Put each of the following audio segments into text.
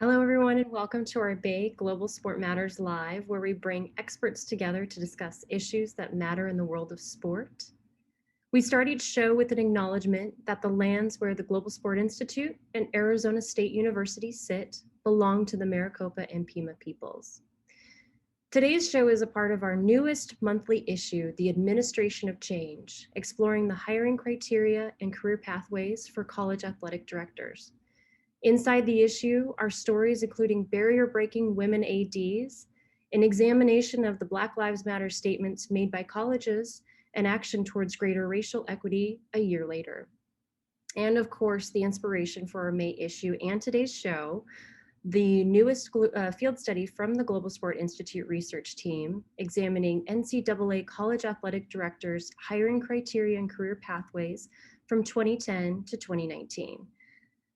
Hello, everyone, and welcome to our Bay Global Sport Matters Live, where we bring experts together to discuss issues that matter in the world of sport. We start each show with an acknowledgement that the lands where the Global Sport Institute and Arizona State University sit belong to the Maricopa and Pima peoples. Today's show is a part of our newest monthly issue, The Administration of Change, exploring the hiring criteria and career pathways for college athletic directors. Inside the issue are stories including barrier-breaking women ADs, an examination of the Black Lives Matter statements made by colleges, and action towards greater racial equity a year later. And of course, the inspiration for our May issue and today's show, the newest field study from the Global Sport Institute research team examining NCAA college athletic directors' hiring criteria and career pathways from 2010 to 2019.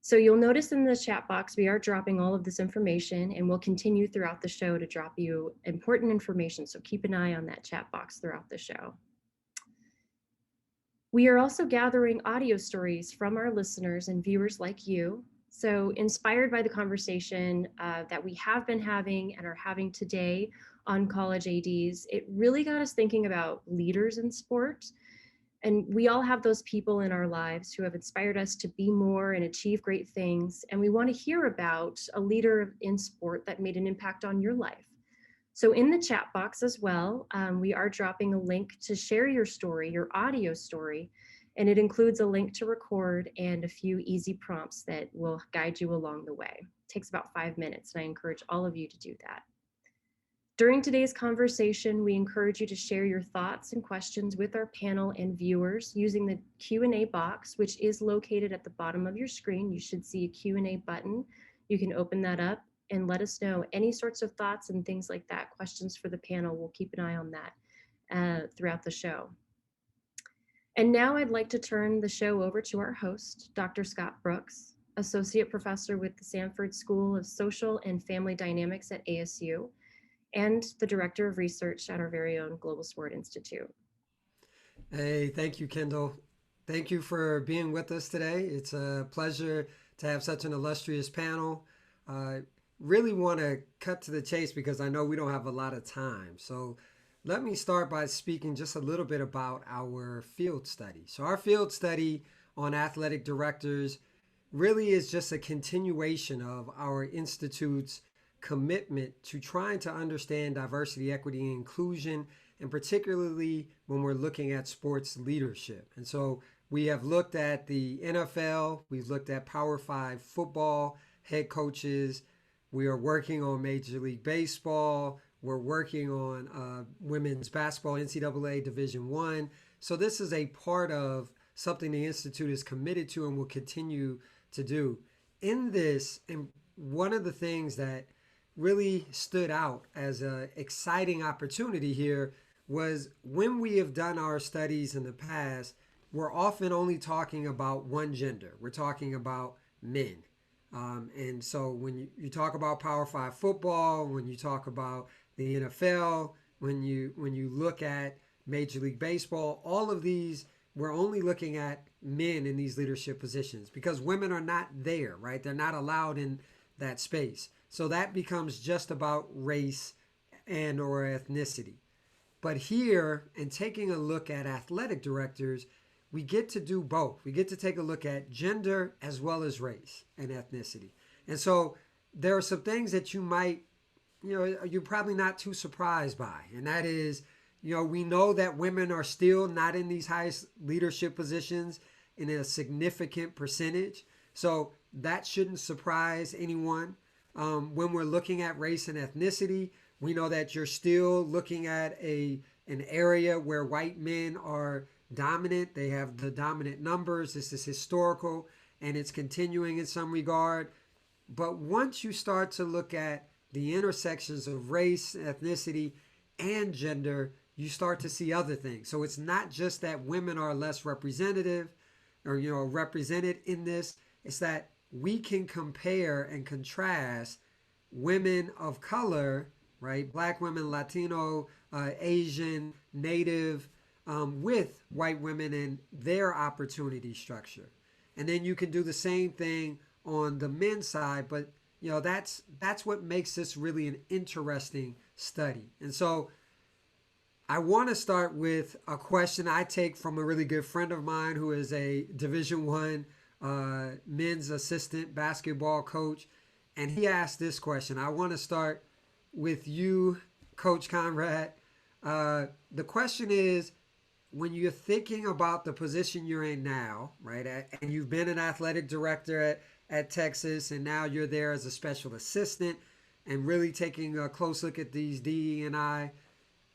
So you'll notice in the chat box, we are dropping all of this information, and we'll continue throughout the show to drop you important information. So keep an eye on that chat box throughout the show. We are also gathering audio stories from our listeners and viewers like you. So inspired by the conversation that we have been having and are having today on college ADs, it really got us thinking about leaders in sport. And we all have those people in our lives who have inspired us to be more and achieve great things. And we want to hear about a leader in sport that made an impact on your life. So in the chat box as well, we are dropping a link to share your story, your audio story, and it includes a link to record and a few easy prompts that will guide you along the way. It takes about 5 minutes, and I encourage all of you to do that. During today's conversation, we encourage you to share your thoughts and questions with our panel and viewers using the Q&A box, which is located at the bottom of your screen. You should see a Q&A button. You can open that up and let us know any sorts of thoughts and things like that, questions for the panel. We'll keep an eye on that throughout the show. And now I'd like to turn the show over to our host, Dr. Scott Brooks, Associate Professor with the Sanford School of Social and Family Dynamics at ASU, and the Director of Research at our very own Global Sport Institute. Hey, thank you, Kendall. Thank you for being with us today. It's a pleasure to have such an illustrious panel. Really want to cut to the chase because I know we don't have a lot of time. So let me start by speaking just a little bit about our field study. So our field study on athletic directors really is just a continuation of our institute's commitment to trying to understand diversity, equity, and inclusion, and particularly when we're looking at sports leadership. And so we have looked at the NFL, we've looked at Power 5 football head coaches, we are working on Major League Baseball, we're working on women's basketball, NCAA Division I. So this is a part of something the Institute is committed to and will continue to do. In this, and one of the things that really stood out as an exciting opportunity here was when we have done our studies in the past, we're often only talking about one gender. We're talking about men. And so when you talk about Power 5 football, when you talk about the NFL, when you look at Major League Baseball, all of these, we're only looking at men in these leadership positions because women are not there, right? They're not allowed in that space. So that becomes just about race and or ethnicity. But here, in taking a look at athletic directors, we get to do both. We get to take a look at gender as well as race and ethnicity. And so there are some things that you're probably not too surprised by. And that is, we know that women are still not in these highest leadership positions in a significant percentage. So that shouldn't surprise anyone. When we're looking at race and ethnicity, we know that you're still looking at an area where white men are dominant. They have the dominant numbers. This is historical and it's continuing in some regard. But once you start to look at the intersections of race, ethnicity, and gender, you start to see other things. So it's not just that women are less representative or represented in this. It's that we can compare and contrast women of color, right? Black women, Latino, Asian, Native, with white women and their opportunity structure. And then you can do the same thing on the men's side, but that's what makes this really an interesting study. And so I want to start with a question I take from a really good friend of mine who is a Division I men's assistant basketball coach, and he asked this question. I want to start with you, Coach Conrad. The question is, when you're thinking about the position you're in now, right, and you've been an athletic director at Texas, and now you're there as a special assistant, and really taking a close look at these DE and I,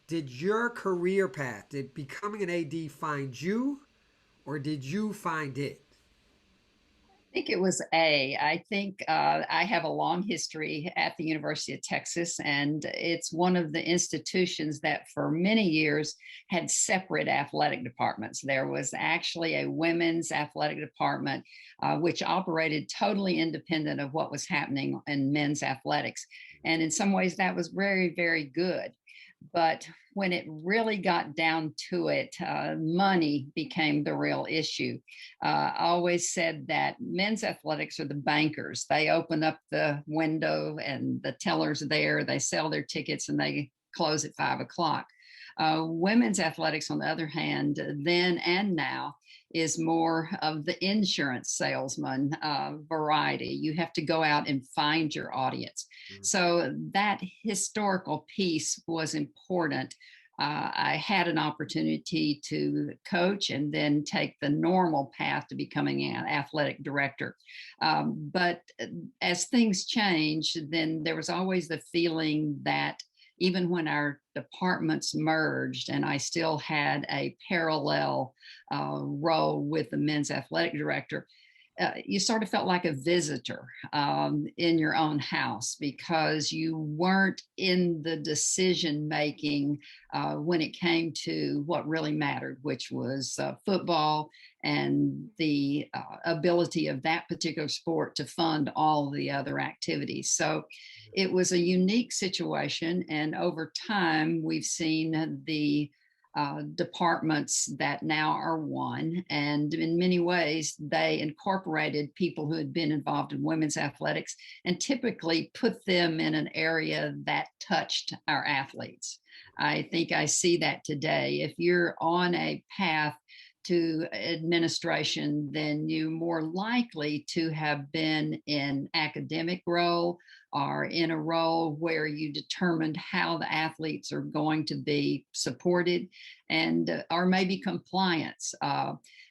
did your career path, did becoming an AD find you, or did you find it? I think it was A. I think I have a long history at the University of Texas, and it's one of the institutions that for many years had separate athletic departments. There was actually a women's athletic department, which operated totally independent of what was happening in men's athletics. And in some ways, that was very, very good. But when it really got down to it, money became the real issue. I always said that men's athletics are the bankers. They open up the window and the teller's there, they sell their tickets and they close at 5 o'clock. Women's athletics, on the other hand, then and now, is more of the insurance salesman variety. You have to go out and find your audience. So that historical piece was important. I had an opportunity to coach and then take the normal path to becoming an athletic director. But as things changed, then there was always the feeling that even when our departments merged and I still had a parallel role with the men's athletic director, you sort of felt like a visitor in your own house because you weren't in the decision making when it came to what really mattered, which was football and the ability of that particular sport to fund all the other activities. So it was a unique situation. And over time, we've seen the departments that now are one. And in many ways, they incorporated people who had been involved in women's athletics and typically put them in an area that touched our athletes. I think I see that today. If you're on a path to administration, then you're more likely to have been in academic role or in a role where you determined how the athletes are going to be supported and or maybe compliance,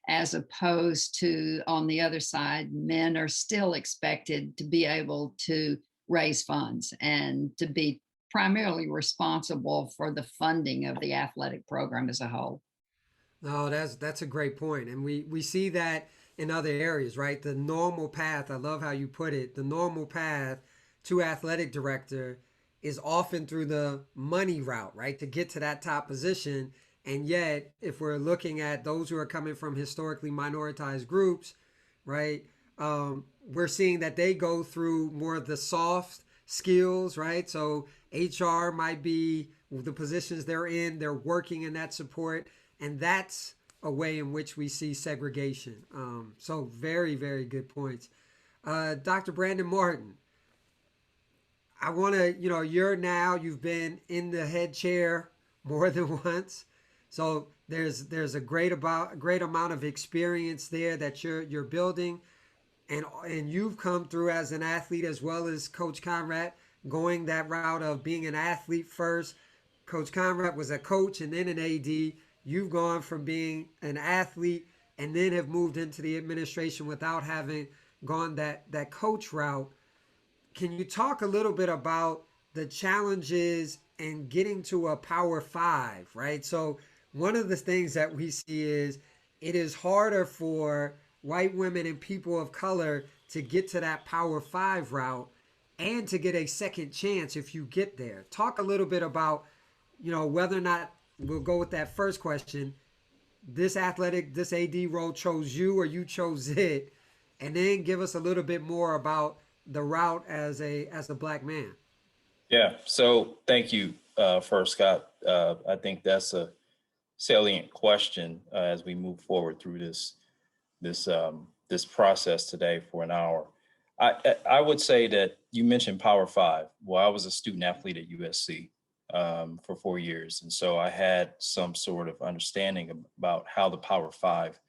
as opposed to on the other side, men are still expected to be able to raise funds and to be primarily responsible for the funding of the athletic program as a whole. No, that's a great point, and we see that in other areas, right? The normal path. I love how you put it. The normal path to athletic director is often through the money route, right? To get to that top position, and yet, if we're looking at those who are coming from historically minoritized groups, right? We're seeing that they go through more of the soft skills, right? So HR might be the positions they're in. They're working in that support. And that's a way in which we see segregation. So very, very good points. Dr. Brandon Martin, I want to, you've been in the head chair more than once. So there's a great amount of experience there that you're building. And you've come through as an athlete as well as Coach Conrad, going that route of being an athlete first. Coach Conrad was a coach and then an AD. You've gone from being an athlete and then have moved into the administration without having gone that coach route. Can you talk a little bit about the challenges and getting to a Power Five, right? So one of the things that we see is it is harder for white women and people of color to get to that Power Five route and to get a second chance if you get there. Talk a little bit about, whether or not, we'll go with that first question. This AD role chose you or you chose it, and then give us a little bit more about the route as a Black man. Yeah. So thank you, first, Scott. I think that's a salient question as we move forward through this process today for an hour. I would say that you mentioned Power Five. Well, I was a student athlete at USC for 4 years. And so I had some sort of understanding about how the Power Five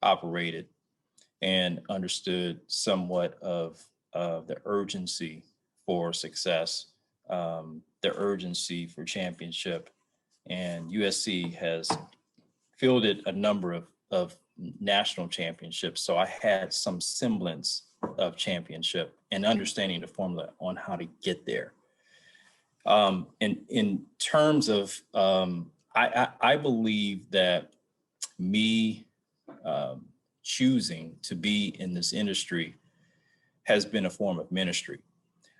operated and understood somewhat of the urgency for success, the urgency for championship. And USC has fielded a number of national championships. So I had some semblance of championship and understanding the formula on how to get there. In terms of, I believe that me choosing to be in this industry has been a form of ministry.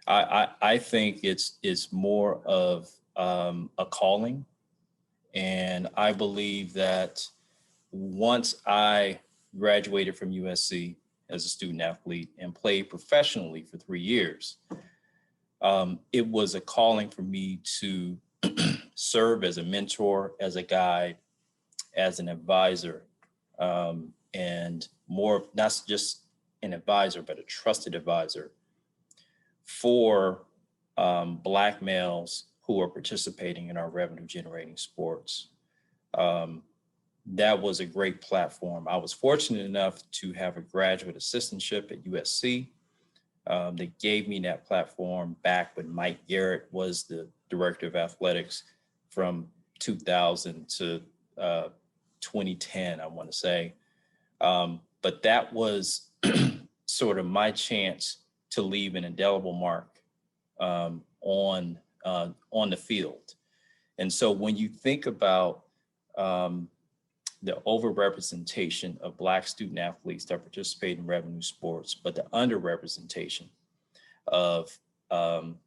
I think it's more of a calling. And I believe that once I graduated from USC as a student athlete and played professionally for 3 years, it was a calling for me to serve as a mentor, as a guide, as an advisor, and more, not just an advisor, but a trusted advisor for Black males who are participating in our revenue generating sports. That was a great platform. I was fortunate enough to have a graduate assistantship at USC. They gave me that platform back when Mike Garrett was the director of athletics from 2000 to 2010, I want to say. But that was sort of my chance to leave an indelible mark on the field. And so when you think about the overrepresentation of Black student athletes that participate in revenue sports, but the underrepresentation of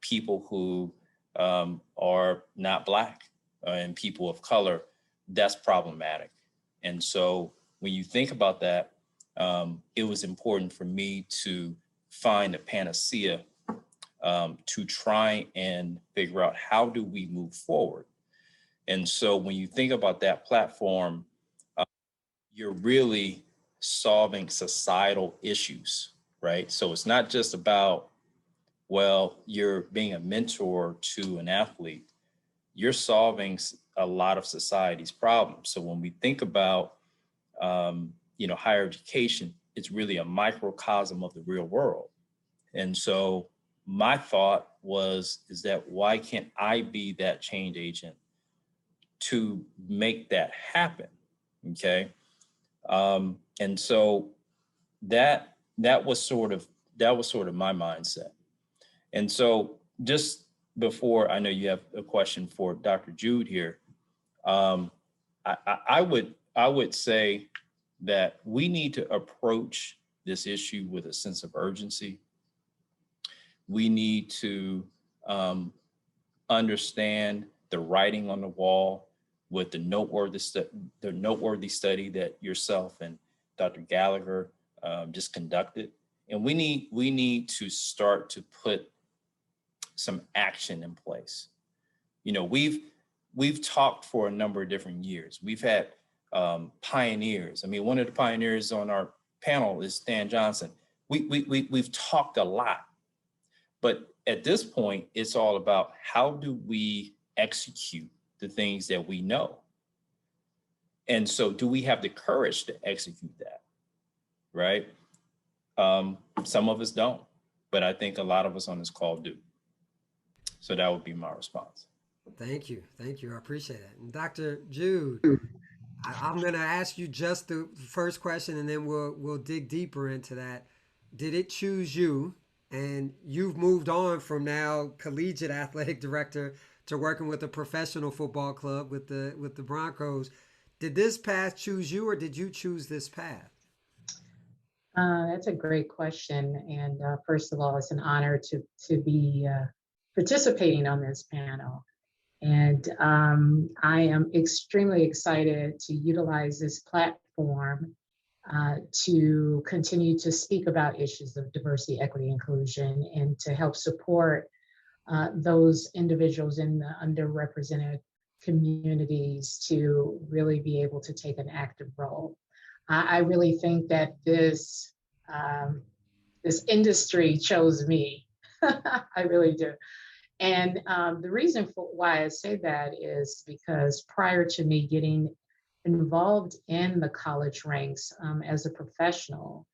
people who are not Black and people of color, that's problematic. And so when you think about that, it was important for me to find a panacea to try and figure out how do we move forward. And so when you think about that platform, you're really solving societal issues, right? So it's not just about, well, you're being a mentor to an athlete, you're solving a lot of society's problems. So when we think about, higher education, it's really a microcosm of the real world. And so my thought is that why can't I be that change agent to make that happen? Okay. And so that was sort of my mindset. And so just before, I know you have a question for Dr. Jude here. I would say that we need to approach this issue with a sense of urgency. We need to understand the writing on the wall with the noteworthy study that yourself and Dr. Gallagher just conducted. And we need to start to put some action in place. We've talked for a number of different years. We've had pioneers. I mean, one of the pioneers on our panel is Stan Johnson. We've talked a lot, but at this point, it's all about how do we execute the things that we know? And so do we have the courage to execute that, right? Some of us don't, but I think a lot of us on this call do. So that would be my response. Thank you. I appreciate it. And Dr. Jude, I'm going to ask you just the first question, and then we'll dig deeper into that. Did it choose you? And you've moved on from now collegiate athletic director to working with a professional football club with the Broncos. Did this path choose you, or did you choose this path? That's a great question. And first of all, it's an honor to be participating on this panel. And I am extremely excited to utilize this platform to continue to speak about issues of diversity, equity, inclusion, and to help support those individuals in the underrepresented communities to really be able to take an active role. I really think that this this industry chose me. I really do. And the reason for why I say that is because prior to me getting involved in the college ranks as a professional,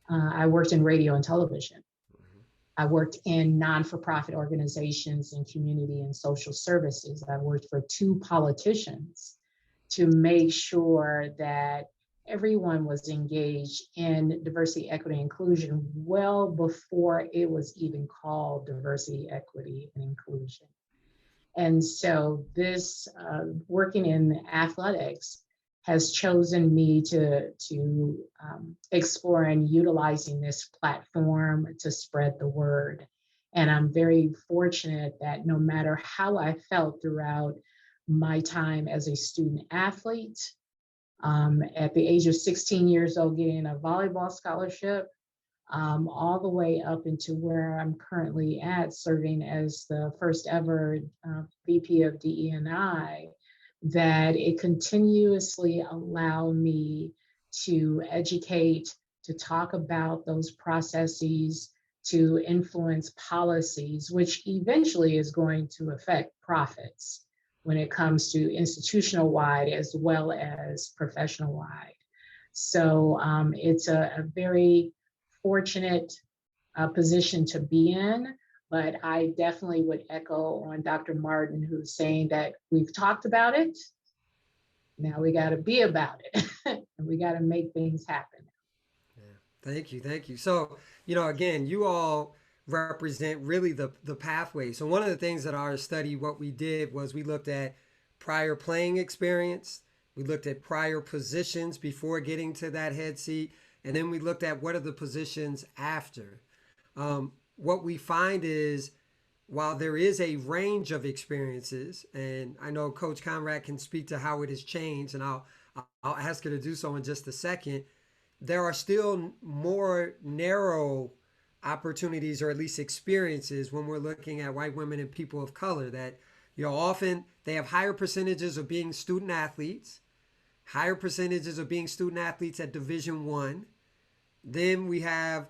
I worked in radio and television. I worked in non-for-profit organizations in community and social services. I worked for 2 politicians to make sure that everyone was engaged in diversity, equity, inclusion well before it was even called diversity, equity, and inclusion. And so this working in athletics has chosen me to explore and utilizing this platform to spread the word. And I'm very fortunate that no matter how I felt throughout my time as a student athlete, at the age of 16 years old, getting a volleyball scholarship, all the way up into where I'm currently at, serving as the first ever VP of DE&I, that it continuously allowed me to educate, to talk about those processes, to influence policies, which eventually is going to affect profits when it comes to institutional wide as well as professional wide. So it's a very fortunate position to be in, but I definitely would echo on Dr. Martin, who's saying that we've talked about it. Now we got to be about it and we got to make things happen. Yeah. Thank you. Thank you. So, again, you all represent really the pathway. So one of the things that our study, what we did was we looked at prior playing experience. We looked at prior positions before getting to that head seat. And then we looked at what are the positions after. What we find is while there is a range of experiences, and I know Coach Conrad can speak to how it has changed, and I'll ask her to do so in just a second, there are still more narrow opportunities or at least experiences when we're looking at white women and people of color that, often they have higher percentages of being student athletes, higher percentages of being student athletes at Division I. Then we have,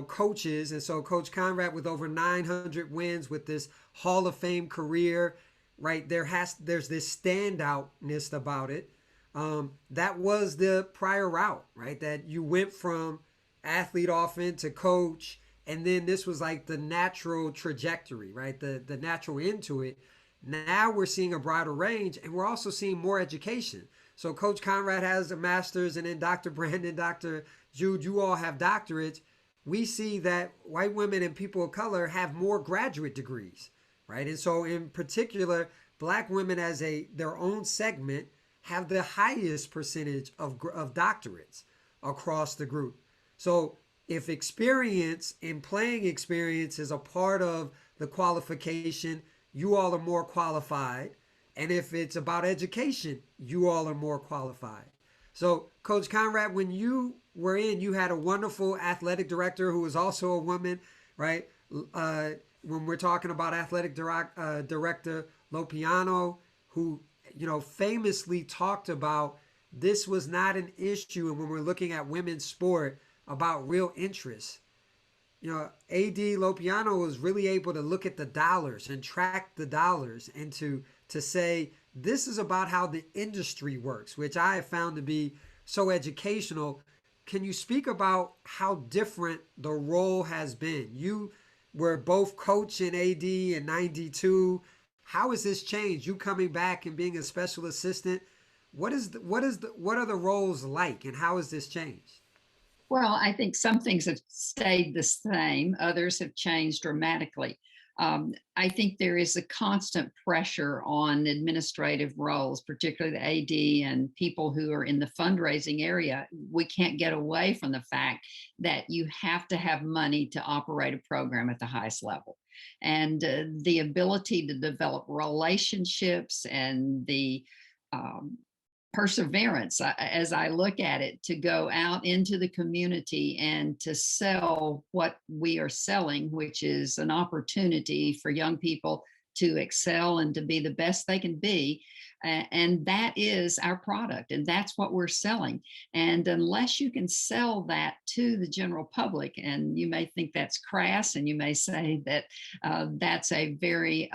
coaches. And so Coach Conrad with over 900 wins with this Hall of Fame career, right? There's this standoutness about it. That was the prior route, right? That you went from athlete often to coach. And then this was like the natural trajectory, right? The natural into it. Now we're seeing a broader range and we're also seeing more education. So Coach Conrad has a master's and then Dr. Brandon, Dr. Jude, you all have doctorates. We see that white women and people of color have more graduate degrees, right? And so in particular, Black women as their own segment have the highest percentage of doctorates across the group. So if experience and playing experience is a part of the qualification, you all are more qualified. And if it's about education, you all are more qualified. So Coach Conrad, when you were you had a wonderful athletic director who was also a woman, right? When we're talking about athletic director Lopiano, who, famously talked about this was not an issue. And when we're looking at women's sport about real interest, AD Lopiano was really able to look at the dollars and track the dollars and to say, this is about how the industry works, which I have found to be so educational. Can you speak about how different the role has been? You were both coach in AD in 92. How has this changed? You coming back and being a special assistant. What are the roles like and how has this changed? Well, I think some things have stayed the same. Others have changed dramatically. I think there is a constant pressure on administrative roles, particularly the AD and people who are in the fundraising area. We can't get away from the fact that you have to have money to operate a program at the highest level. And the ability to develop relationships and the perseverance, as I look at it, to go out into the community and to sell what we are selling, which is an opportunity for young people to excel and to be the best they can be. And that is our product, and that's what we're selling. And unless you can sell that to the general public, and you may think that's crass, and you may say that that's a very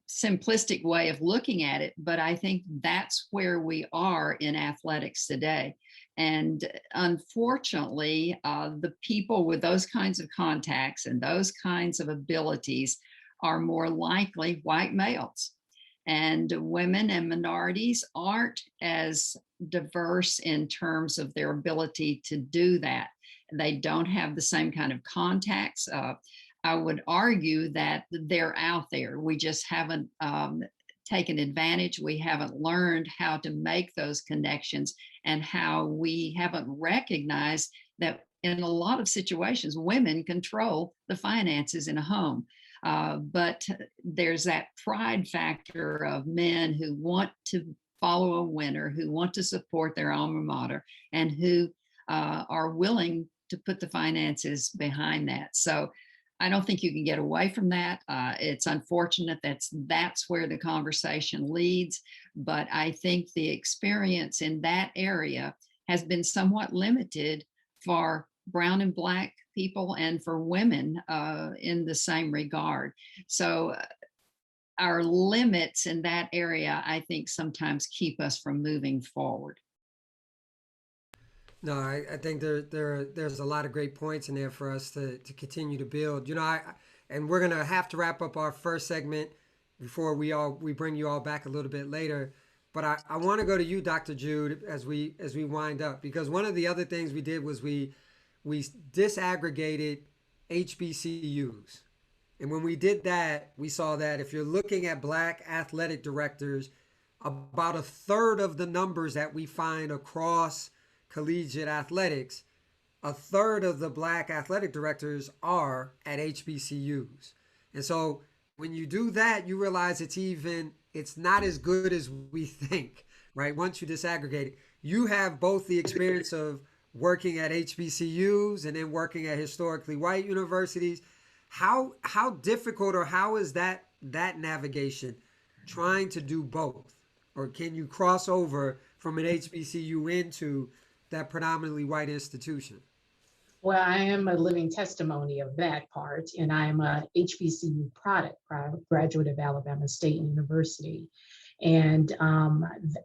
simplistic way of looking at it, but I think that's where we are in athletics today. And unfortunately, the people with those kinds of contacts and those kinds of abilities are more likely white males. And women and minorities aren't as diverse in terms of their ability to do that. They don't have the same kind of contacts. I would argue that they're out there. We just haven't taken advantage. We haven't learned how to make those connections, and how we haven't recognized that in a lot of situations, women control the finances in a home. But there's that pride factor of men who want to follow a winner, who want to support their alma mater, and who are willing to put the finances behind that. So I don't think you can get away from that. It's unfortunate that's where the conversation leads, but I think the experience in that area has been somewhat limited for brown and black people and for women in the same regard. So our limits in that area, I think, sometimes keep us from moving forward. No, I think there's a lot of great points in there for us to continue to build. And we're gonna have to wrap up our first segment before we bring you all back a little bit later. But I want to go to you, Dr. Jude, as we wind up, because one of the other things we did was we disaggregated HBCUs. And when we did that, we saw that if you're looking at black athletic directors, about a third of the numbers that we find across collegiate athletics, a third of the black athletic directors are at HBCUs. And so when you do that, you realize it's not as good as we think, right? Once you disaggregate it, you have both the experience of working at HBCUs and then working at historically white universities. How difficult, or how is that navigation, trying to do both? Or can you cross over from an HBCU into that predominantly white institution? Well, I am a living testimony of that part, and I'm a HBCU product, graduate of Alabama State University. And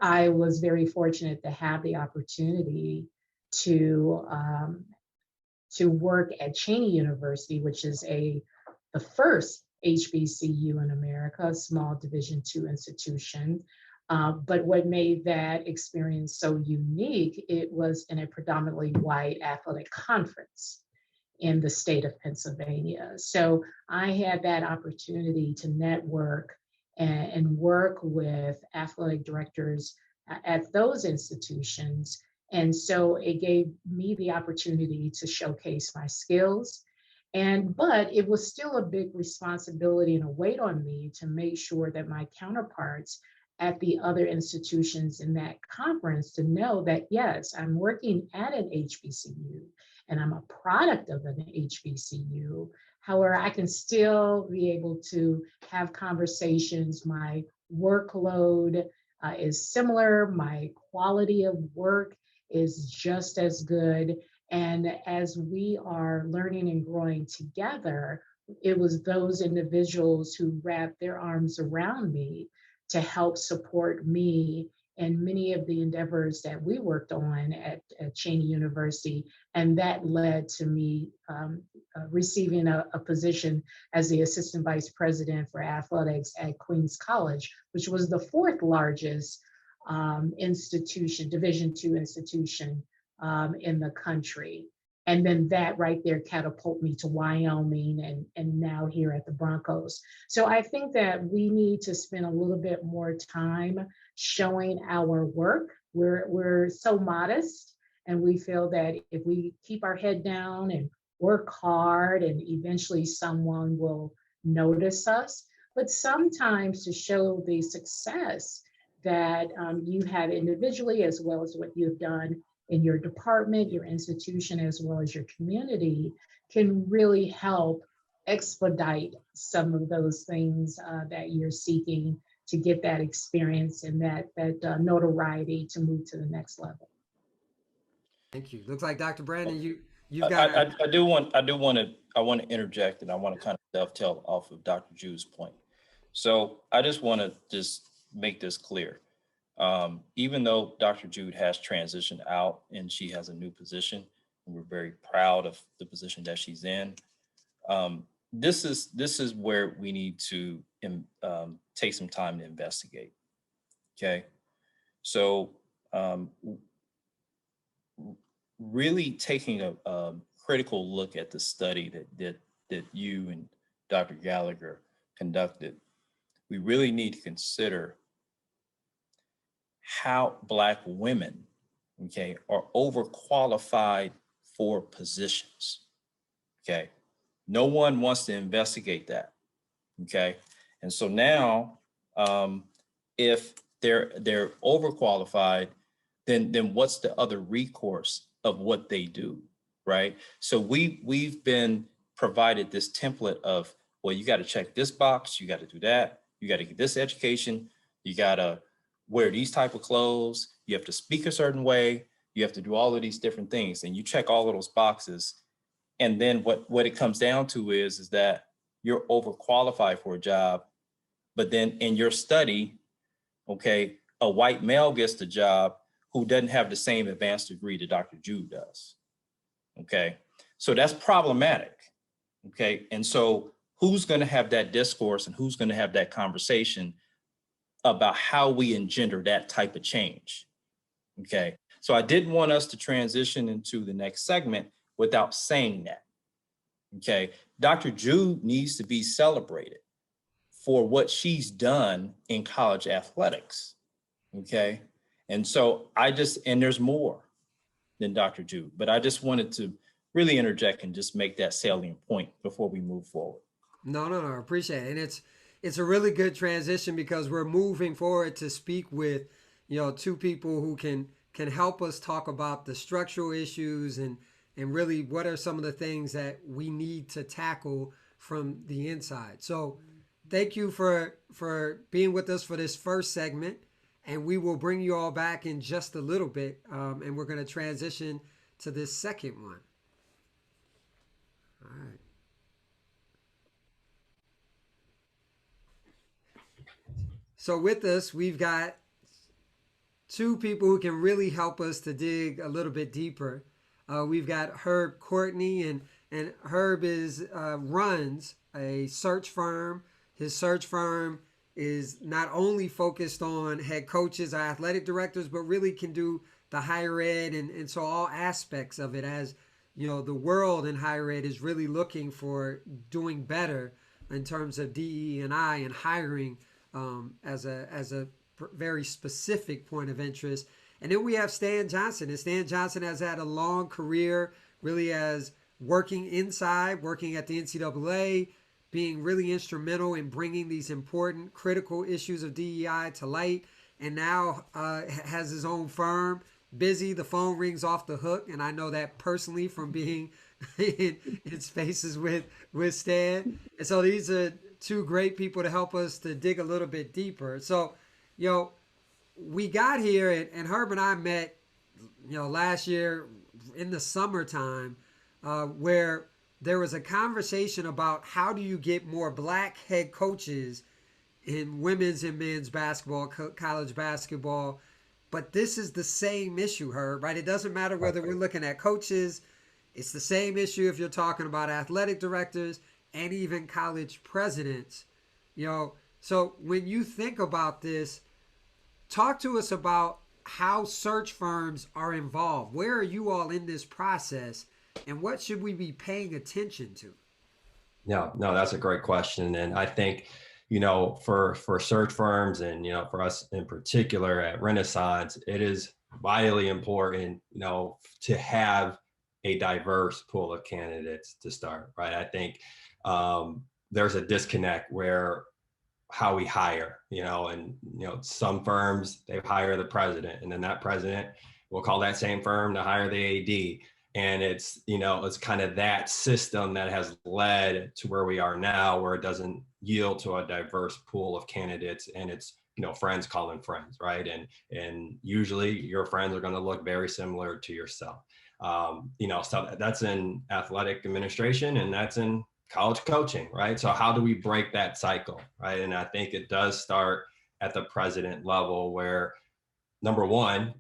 I was very fortunate to have the opportunity to work at Cheney University, which is the first HBCU in America, a small Division II institution. But what made that experience so unique, it was in a predominantly white athletic conference in the state of Pennsylvania. So I had that opportunity to network and work with athletic directors at those institutions. And so it gave me the opportunity to showcase my skills. But it was still a big responsibility and a weight on me to make sure that my counterparts at the other institutions in that conference to know that, yes, I'm working at an HBCU and I'm a product of an HBCU. However, I can still be able to have conversations. My workload is similar. My quality of work is just as good. And as we are learning and growing together, it was those individuals who wrapped their arms around me to help support me in many of the endeavors that we worked on at Cheney University. And that led to me receiving a position as the Assistant Vice President for Athletics at Queens College, which was the fourth largest institution, Division II institution in the country. And then that right there catapulted me to Wyoming and now here at the Broncos. So I think that we need to spend a little bit more time showing our work. We're so modest, and we feel that if we keep our head down and work hard, and eventually someone will notice us. But sometimes to show the success that you have individually, as well as what you've done in your department, your institution, as well as your community, can really help expedite some of those things that you're seeking to get that experience and that notoriety to move to the next level. Thank you. Looks like Dr. Brandon, you've got. I want to interject, and I want to kind of dovetail off of Dr. Jude's point. So I just want to just make this clear. Even though Dr. Jude has transitioned out and she has a new position, and we're very proud of the position that she's in, this is where we need to take some time to investigate. Okay, so really taking a critical look at the study that you and Dr. Gallagher conducted, we really need to consider how Black women, okay, are overqualified for positions. Okay, no one wants to investigate that. Okay, and so now, if they're overqualified, then what's the other recourse of what they do, right? So we've been provided this template of, well, you got to check this box, you got to do that, you got to get this education, you got to wear these type of clothes, you have to speak a certain way, you have to do all of these different things, and you check all of those boxes. And then what it comes down to is that you're overqualified for a job, but then in your study, okay, a white male gets the job who doesn't have the same advanced degree that Dr. Jude does. Okay, so that's problematic. Okay, and so who's going to have that discourse and who's going to have that conversation about how we engender that type of change? Okay, so I didn't want us to transition into the next segment without saying that. Okay, Dr. Jude needs to be celebrated for what she's done in college athletics. Okay, and so and there's more than Dr. Jude, but I just wanted to really interject and just make that salient point before we move forward. No, I appreciate it. And it's a really good transition because we're moving forward to speak with, two people who can help us talk about the structural issues and really what are some of the things that we need to tackle from the inside. So thank you for being with us for this first segment, and we will bring you all back in just a little bit, and we're going to transition to this second one. All right. So with us, we've got two people who can really help us to dig a little bit deeper. We've got Herb Courtney, and Herb runs a search firm. His search firm is not only focused on head coaches or athletic directors, but really can do the higher ed and so all aspects of it, as the world in higher ed is really looking for doing better in terms of DE&I and hiring as a very specific point of interest. And then we have Stan Johnson. And Stan Johnson has had a long career really as working at the NCAA, being really instrumental in bringing these important critical issues of DEI to light, and now has his own firm. Busy, the phone rings off the hook, and I know that personally from being in spaces with Stan. And so these are two great people to help us to dig a little bit deeper. So, we got here, and Herb and I met, last year in the summertime, where there was a conversation about how do you get more Black head coaches in women's and men's basketball, college basketball. But this is the same issue, Herb, right? It doesn't matter whether we're looking at coaches. It's the same issue if you're talking about athletic directors and even college presidents. So when you think about this, talk to us about how search firms are involved. Where are you all in this process, and what should we be paying attention to? Yeah, no, that's a great question. And I think, for search firms and, for us in particular at Renaissance, it is vitally important, to have a diverse pool of candidates to start, right? I think there's a disconnect where how we hire, some firms, they hire the president, and then that president will call that same firm to hire the AD. And it's, it's kind of that system that has led to where we are now, where it doesn't yield to a diverse pool of candidates, and it's, friends calling friends, right? And usually your friends are going to look very similar to yourself. So that's in athletic administration, and that's in college coaching, right? So how do we break that cycle, right? And I think it does start at the president level, where number one,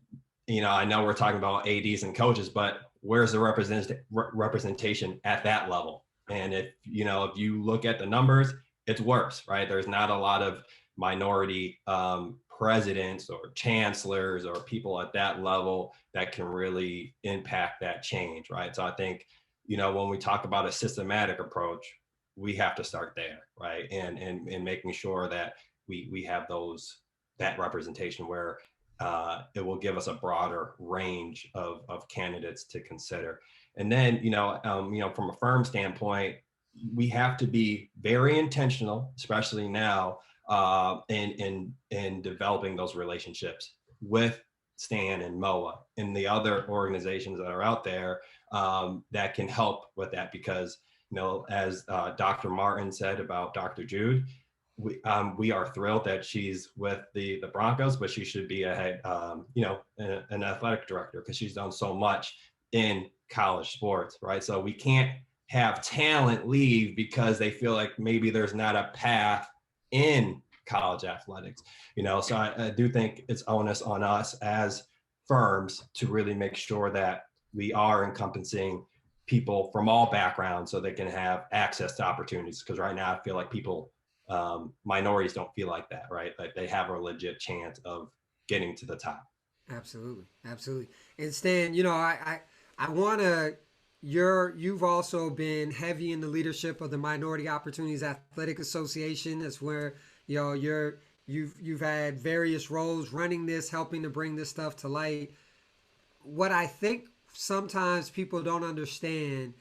I know we're talking about ADs and coaches, but where's the representation at that level? And if you look at the numbers, it's worse, right? There's not a lot of minority presidents or chancellors or people at that level that can really impact that change, right? So I think, when we talk about a systematic approach, we have to start there, right? And making sure that we have that representation where it will give us a broader range of candidates to consider. And then, from a firm standpoint, we have to be very intentional, especially now, in developing those relationships with Stan and MOA and the other organizations that are out there that can help with that. Because, as Dr. Martin said about Dr. Jude, we are thrilled that she's with the Broncos, but she should be an athletic director, because she's done so much in college sports, right? So we can't have talent leave because they feel like maybe there's not a path in college athletics, So I do think it's onus on us as firms to really make sure that we are encompassing people from all backgrounds so they can have access to opportunities. Because right now I feel like minorities don't feel like that, right? Like they have a legit chance of getting to the top. Absolutely, absolutely. And Stan, I want to. You've also been heavy in the leadership of the Minority Opportunities Athletic Association. That's where you've had various roles running this, helping to bring this stuff to light. What I think sometimes people don't understand,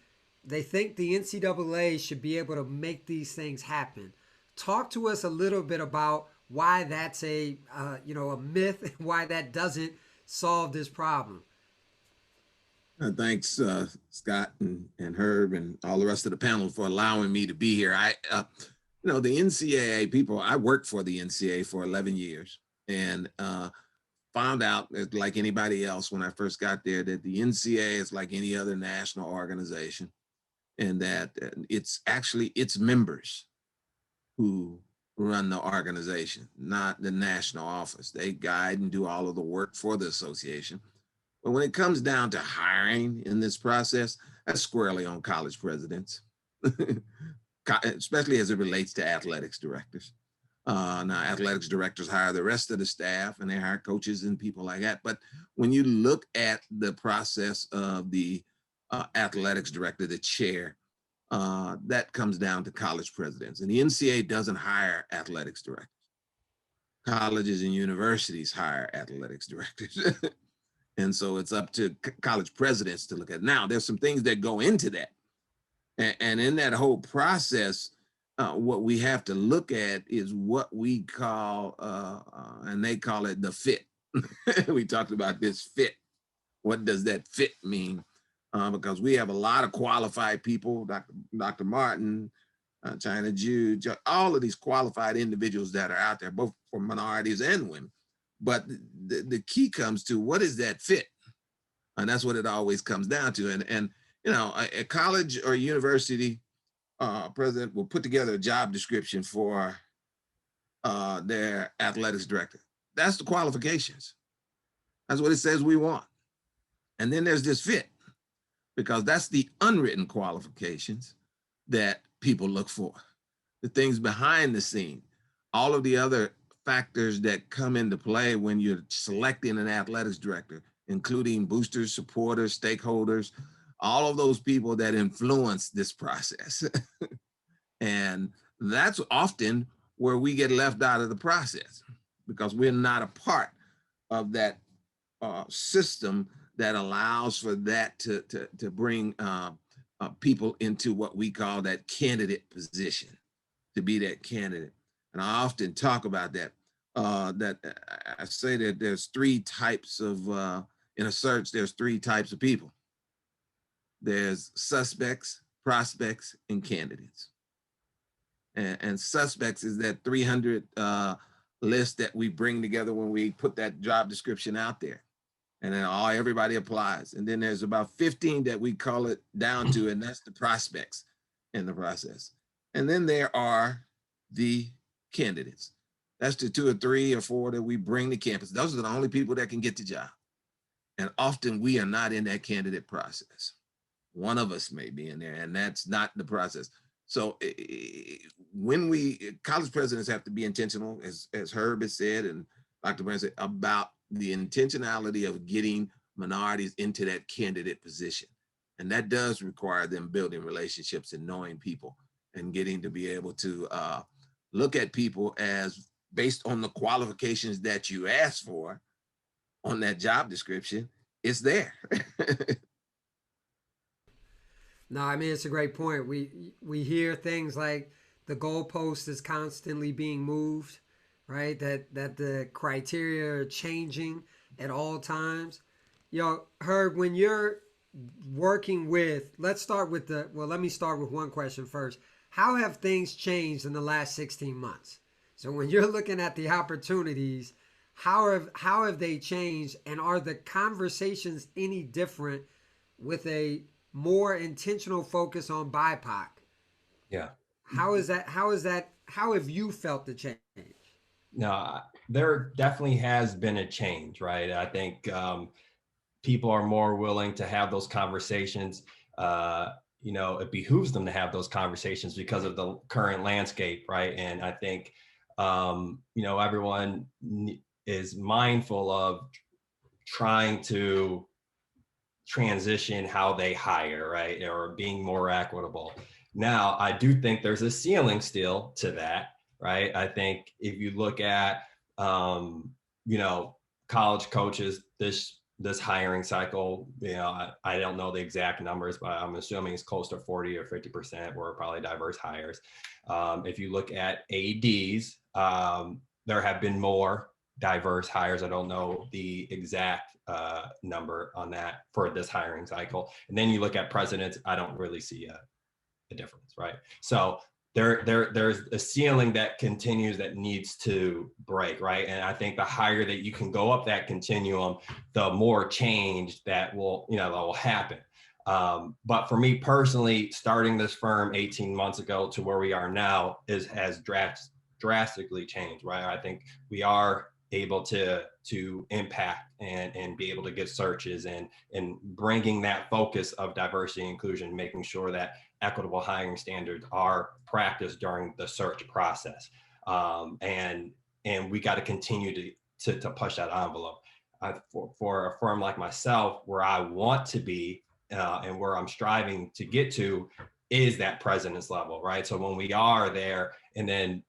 they think the NCAA should be able to make these things happen. Talk to us a little bit about why that's a myth, and why that doesn't solve this problem. Thanks, Scott and Herb and all the rest of the panel for allowing me to be here. The NCAA people, I worked for the NCAA for 11 years and found out, like anybody else when I first got there, that the NCAA is like any other national organization, and that it's actually its members who run the organization, not the national office. They guide and do all of the work for the association. But when it comes down to hiring in this process, that's squarely on college presidents, especially as it relates to athletics directors. Now, athletics directors hire the rest of the staff, and they hire coaches and people like that. But when you look at the process of the athletics director, the chair, that comes down to college presidents. And the NCAA doesn't hire athletics directors. Colleges and universities hire athletics directors. And so it's up to college presidents to look at. Now, there's some things that go into that. And in that whole process, what we have to look at is what we call, and they call it the fit. We talked about this fit. What does that fit mean? Because we have a lot of qualified people, Dr. Martin, China Jude, all of these qualified individuals that are out there, both for minorities and women. But the key comes to, what is that fit? And that's what it always comes down to. And a college or university president will put together a job description for their athletics director. That's the qualifications. That's what it says we want. And then there's this fit, because that's the unwritten qualifications that people look for, the things behind the scene, all of the other factors that come into play when you're selecting an athletics director, including boosters, supporters, stakeholders, all of those people that influence this process. And that's often where we get left out of the process, because we're not a part of that system that allows for that to bring people into what we call that candidate position, to be that candidate. And I often talk about that, that I say that there's three types of, in a search, there's three types of people. there's suspects, prospects, and candidates. And suspects is that 300 list that we bring together when we put that job description out there. And then everybody applies. And then there's about 15 that we call it down to, and that's the prospects in the process. And then there are the candidates. That's the 2 or 3 or 4 that we bring to campus. Those are the only people that can get the job. And often we are not in that candidate process. One of us may be in there, and that's not the process. So when college presidents have to be intentional, as Herb has said, and Dr. Brown said, about the intentionality of getting minorities into that candidate position. And that does require them building relationships and knowing people and getting to be able to look at people as based on the qualifications that you asked for on that job description, it's there. No, I mean, it's a great point. We hear things like the goalpost is constantly being moved, right? That the criteria are changing at all times. Herb, when you're working with, let me start with one question first. How have things changed in the last 16 months? So when you're looking at the opportunities, how have they changed, and are the conversations any different with a more intentional focus on BIPOC? Yeah. How have you felt the change? No, there definitely has been a change, right? I think people are more willing to have those conversations. It behooves them to have those conversations because of the current landscape, right? And I think, everyone is mindful of trying to transition how they hire, right? Or being more equitable. Now, I do think there's a ceiling still to that, right? I think if you look at, college coaches, this hiring cycle, I don't know the exact numbers, but I'm assuming it's close to 40 or 50% were probably diverse hires. If you look at ADs, there have been more diverse hires. I don't know the exact number on that for this hiring cycle. And then you look at presidents, I don't really see a difference, right? So there's a ceiling that continues that needs to break, right? And I think the higher that you can go up that continuum, the more change that will happen. But for me personally, starting this firm 18 months ago to where we are now has drastically changed, right? I think we are able to impact and be able to get searches and bringing that focus of diversity and inclusion, making sure that equitable hiring standards are practiced during the search process. And we got to continue to push that envelope. For a firm like myself, where I want to be and where I'm striving to get to is that president's level, right? So when we are there, and then,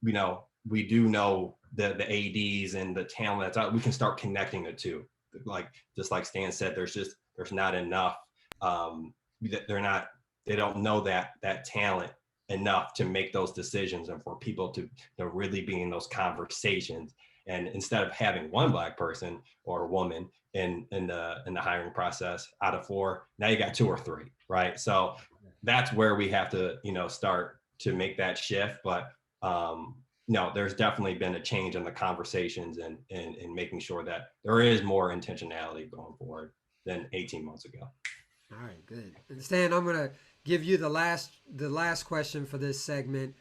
we do know the ADs and the talent that's out, we can start connecting the two. Just like Stan said, there's not enough. They don't know that talent enough to make those decisions, and for people to really be in those conversations. And instead of having one Black person or woman in the hiring process out of 4, now you got 2 or 3, right? So that's where we have to start to make that shift. But no, there's definitely been a change in the conversations and making sure that there is more intentionality going forward than 18 months ago. All right, good. And Stan, I'm gonna give you the last question for this segment,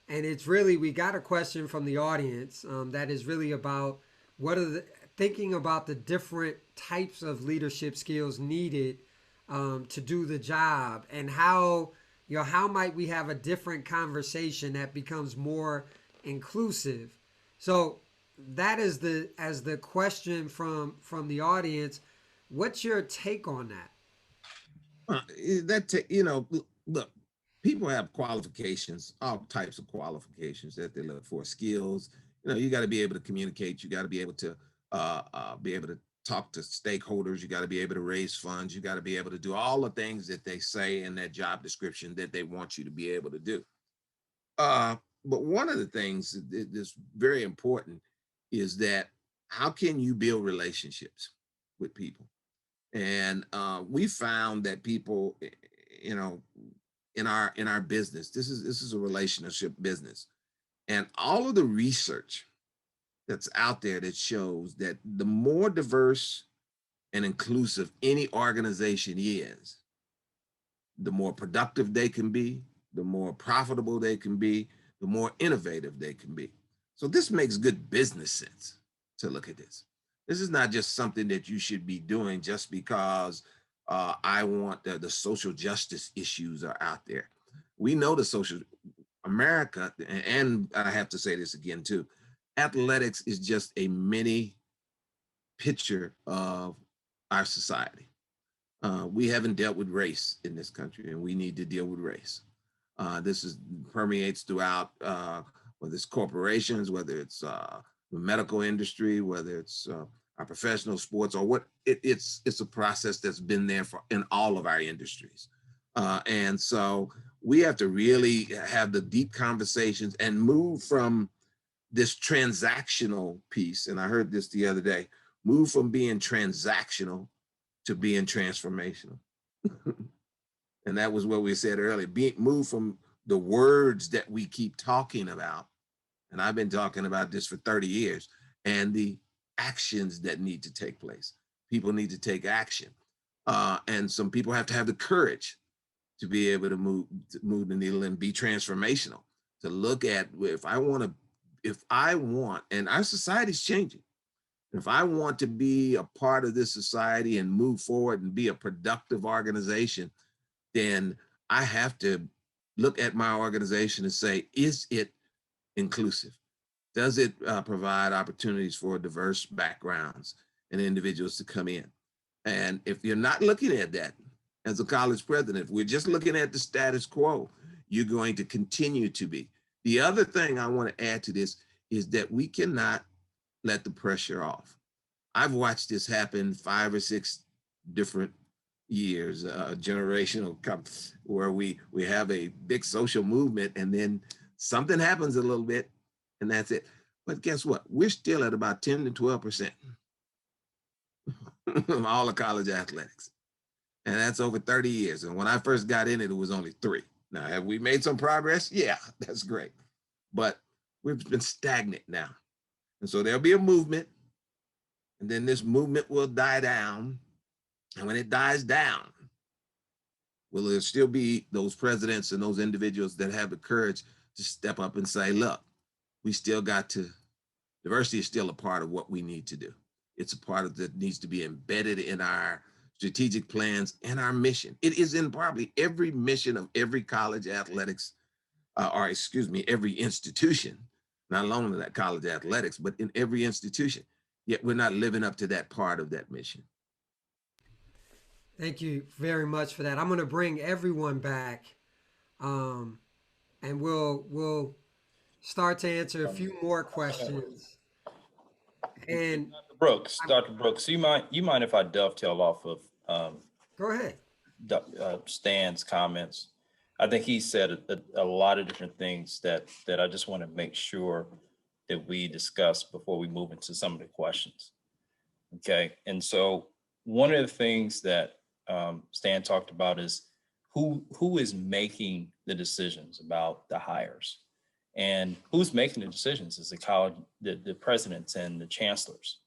and it's really, we got a question from the audience that is really about thinking about the different types of leadership skills needed to do the job, and how might we have a different conversation that becomes more inclusive. So that is the question from the audience. What's your take on that? Look, people have qualifications, all types of qualifications that they look for, skills. You got to be able to communicate. You got to be able to talk to stakeholders. You got to be able to raise funds. You got to be able to do all the things that they say in that job description that they want you to be able to do. But one of the things that's very important is that how can you build relationships with people? And we found that people you know, in our business. This is a relationship business, and all of the research that's out there that shows that the more diverse and inclusive any organization is, the more productive they can be, the more profitable they can be, the more innovative they can be. So this makes good business sense to look at this. This is not just something that you should be doing just because I want the social justice issues are out there. We know the social America, and I have to say this again too, athletics is just a mini picture of our society. We haven't dealt with race in this country, and we need to deal with race. This permeates throughout, whether it's corporations, whether it's the medical industry, whether it's our professional sports, or what it's a process that's been there in all of our industries. And so we have to really have the deep conversations and move from this transactional piece. And I heard this the other day, move from being transactional to being transformational. And that was what we said earlier, move from the words that we keep talking about. And I've been talking about this for 30 years, and the actions that need to take place. People need to take action. And some people have to have the courage to be able to move the needle and be transformational, to look at if I want, and our society's changing. If I want to be a part of this society and move forward and be a productive organization, then I have to look at my organization and say, is it inclusive? Does it provide opportunities for diverse backgrounds and individuals to come in? And if you're not looking at that as a college president, if we're just looking at the status quo, you're going to continue to be. The other thing I want to add to this is that we cannot let the pressure off. I've watched this happen 5 or 6 different years, generational, where we have a big social movement and then something happens a little bit and that's it. But guess what? We're still at about 10 to 12% of all of college athletics. And that's over 30 years. And when I first got in it, it was only 3. Now, have we made some progress? Yeah, that's great. But we've been stagnant now. And so there'll be a movement, and then this movement will die down. And when it dies down, will there still be those presidents and those individuals that have the courage to step up and say, look, we still got to, diversity is still a part of what we need to do. It's a part of that needs to be embedded in our strategic plans and our mission. It is in probably every mission of every college athletics, every institution, not only that college athletics, but in every institution. Yet we're not living up to that part of that mission. Thank you very much for that. I'm going to bring everyone back, and we'll start to answer a few more questions. And Dr. Brooks, you mind if I dovetail off of go ahead. Stan's comments? I think he said a lot of different things that I just want to make sure that we discuss before we move into some of the questions. Okay, and so one of the things that Stan talked about is who is making the decisions about the hires, and who's making the decisions is the college, the presidents and the chancellors.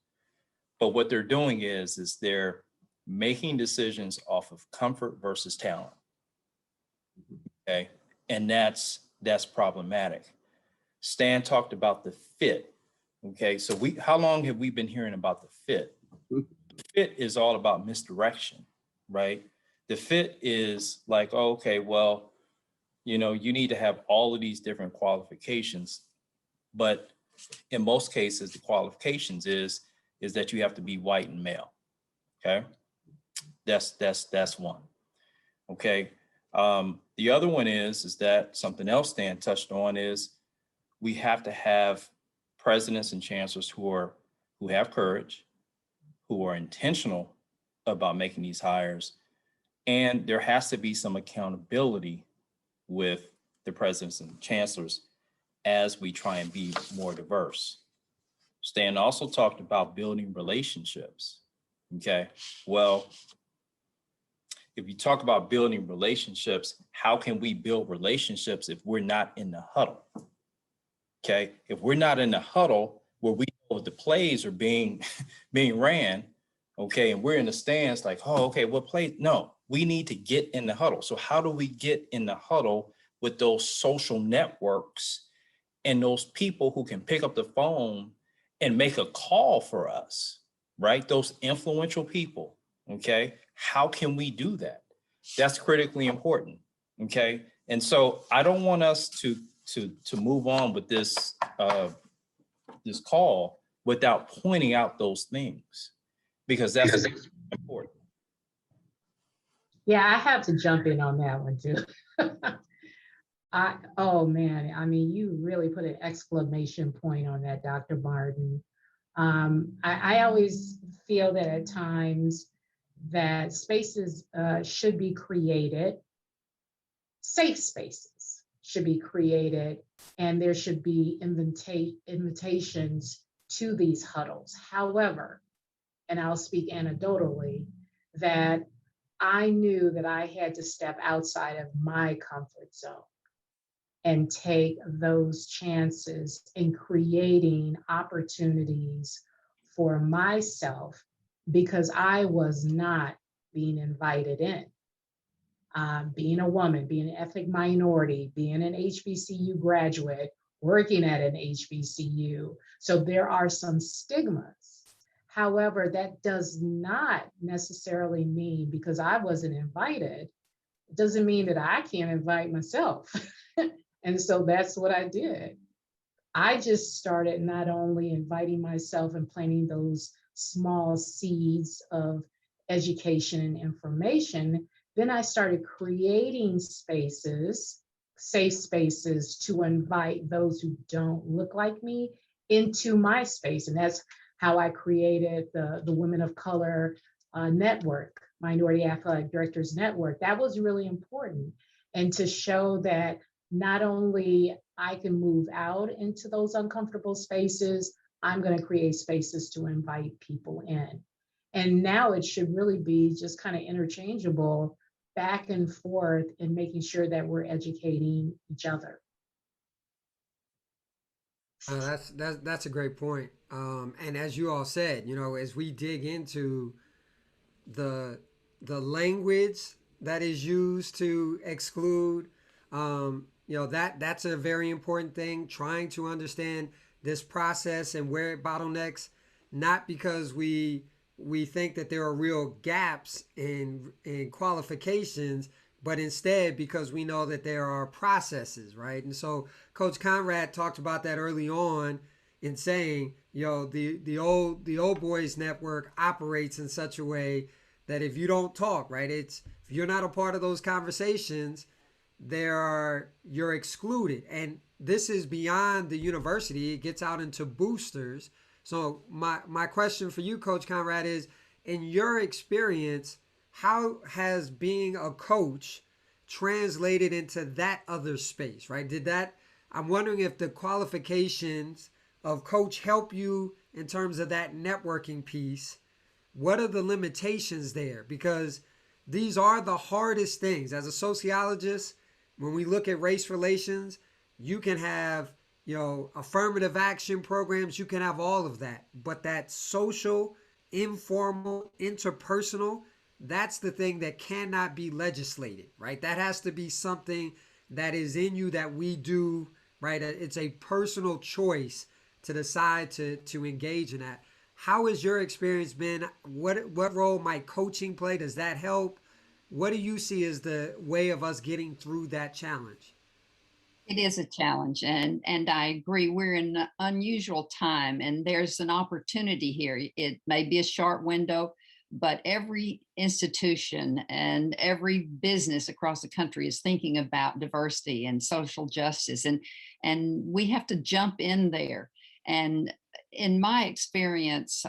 But what they're doing is they're making decisions off of comfort versus talent. Okay, and that's problematic. Stan talked about the fit. Okay, so how long have we been hearing about the fit? The fit is all about misdirection, right? The fit is like, oh, okay, well, you need to have all of these different qualifications, but in most cases, the qualifications is that you have to be white and male. Okay, that's one. Okay, the other one is that something else Stan touched on is we have to have presidents and chancellors who have courage, who are intentional about making these hires, and there has to be some accountability with the presidents and chancellors as we try and be more diverse. Stan also talked about building relationships. Okay, well, if you talk about building relationships, how can we build relationships if we're not in the huddle? Okay, if we're not in the huddle where we know the plays are being ran, okay, and we're in the stands like, oh, okay, what play? No, we need to get in the huddle. So how do we get in the huddle with those social networks and those people who can pick up the phone and make a call for us, right? Those influential people, okay? How can we do that? That's critically important, okay? And so I don't want us to move on with this this call without pointing out those things, because that's important. Yeah, I have to jump in on that one too. Oh man, I mean, you really put an exclamation point on that, Dr. Martin. I always feel that at times that spaces should be created, safe spaces should be created, and there should be invitations to these huddles. However, and I'll speak anecdotally, that I knew that I had to step outside of my comfort zone and take those chances in creating opportunities for myself because I was not being invited in. Being a woman, being an ethnic minority, being an HBCU graduate, working at an HBCU. So there are some stigmas. However, that does not necessarily mean because I wasn't invited, it doesn't mean that I can't invite myself. And so that's what I did. I just started not only inviting myself and planting those small seeds of education and information, then I started creating spaces, safe spaces to invite those who don't look like me into my space. And that's how I created the Women of Color Network, Minority Athletic Directors Network. That was really important. And to show that not only I can move out into those uncomfortable spaces, I'm going to create spaces to invite people in. And now it should really be just kind of interchangeable back and forth in making sure that we're educating each other. That's a great point. And as you all said, you know, as we dig into the language that is used to exclude, you know, that's a very important thing. Trying to understand this process and where it bottlenecks, not because we think that there are real gaps in qualifications, but instead because we know that there are processes, right? And so Coach Conrad talked about that early on in saying, you know, the old boys network operates in such a way that if you don't talk, right, if you're not a part of those conversations, you're excluded. And this is beyond the university. It gets out into boosters. So my question for you, Coach Conrad, is, in your experience, how has being a coach translated into that other space, right? I'm wondering if the qualifications of coach help you in terms of that networking piece. What are the limitations there? Because these are the hardest things. As a sociologist, when we look at race relations, you can have, you know, affirmative action programs, you can have all of that. But that social, informal, interpersonal, that's the thing that cannot be legislated, right? That has to be something that is in you that we do, right? It's a personal choice to decide to engage in that. How has your experience been? What role might coaching play? Does that help? What do you see as the way of us getting through that challenge? It is a challenge, and I agree. We're in an unusual time, and there's an opportunity here. It may be a short window, but every institution and every business across the country is thinking about diversity and social justice, and we have to jump in there. And in my experience,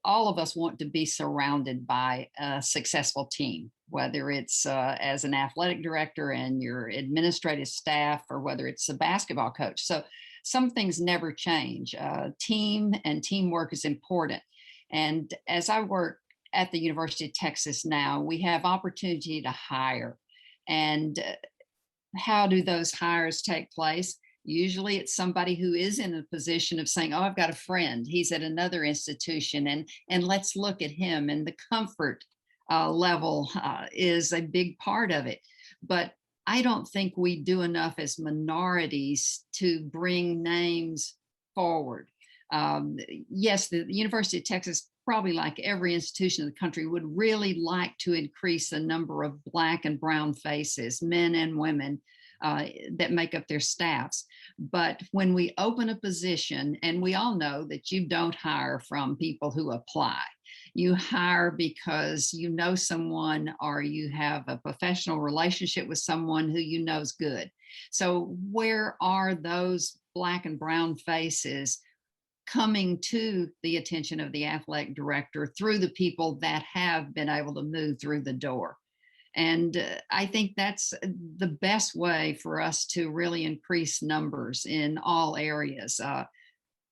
all of us want to be surrounded by a successful team, whether it's as an athletic director and your administrative staff, or whether it's a basketball coach. So some things never change. Team and teamwork is important. And as I work at the University of Texas now, we have opportunity to hire. And how do those hires take place? Usually it's somebody who is in a position of saying, oh, I've got a friend, he's at another institution, and let's look at him. And the comfort level is a big part of it. But I don't think we do enough as minorities to bring names forward. Yes, the University of Texas, probably like every institution in the country, would really like to increase the number of Black and brown faces, men and women, that make up their staffs. But when we open a position, and we all know that you don't hire from people who apply, you hire because you know someone or you have a professional relationship with someone who you know is good. So where are those Black and brown faces coming to the attention of the athletic director through the people that have been able to move through the door? And I think that's the best way for us to really increase numbers in all areas.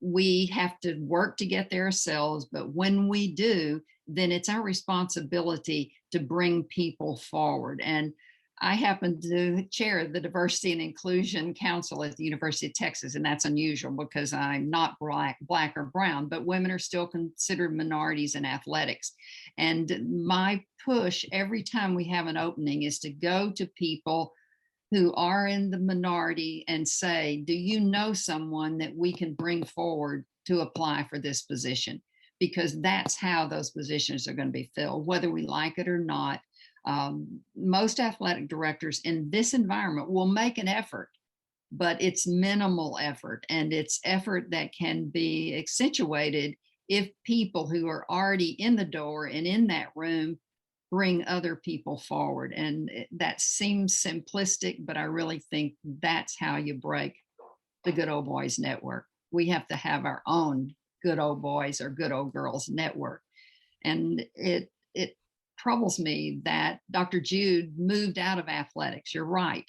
We have to work to get there ourselves, but when we do, then it's our responsibility to bring people forward. And I happen to chair the Diversity and Inclusion Council at the University of Texas, and that's unusual because I'm not black or brown, but women are still considered minorities in athletics. And my push every time we have an opening is to go to people who are in the minority and say, do you know someone that we can bring forward to apply for this position? Because that's how those positions are going to be filled, whether we like it or not. Most athletic directors in this environment will make an effort, but it's minimal effort, and it's effort that can be accentuated if people who are already in the door and in that room bring other people forward. And that seems simplistic, but I really think that's how you break the Good Old Boys Network. We have to have our own Good Old Boys or Good Old Girls Network. And it troubles me that Dr. Jude moved out of athletics. You're right.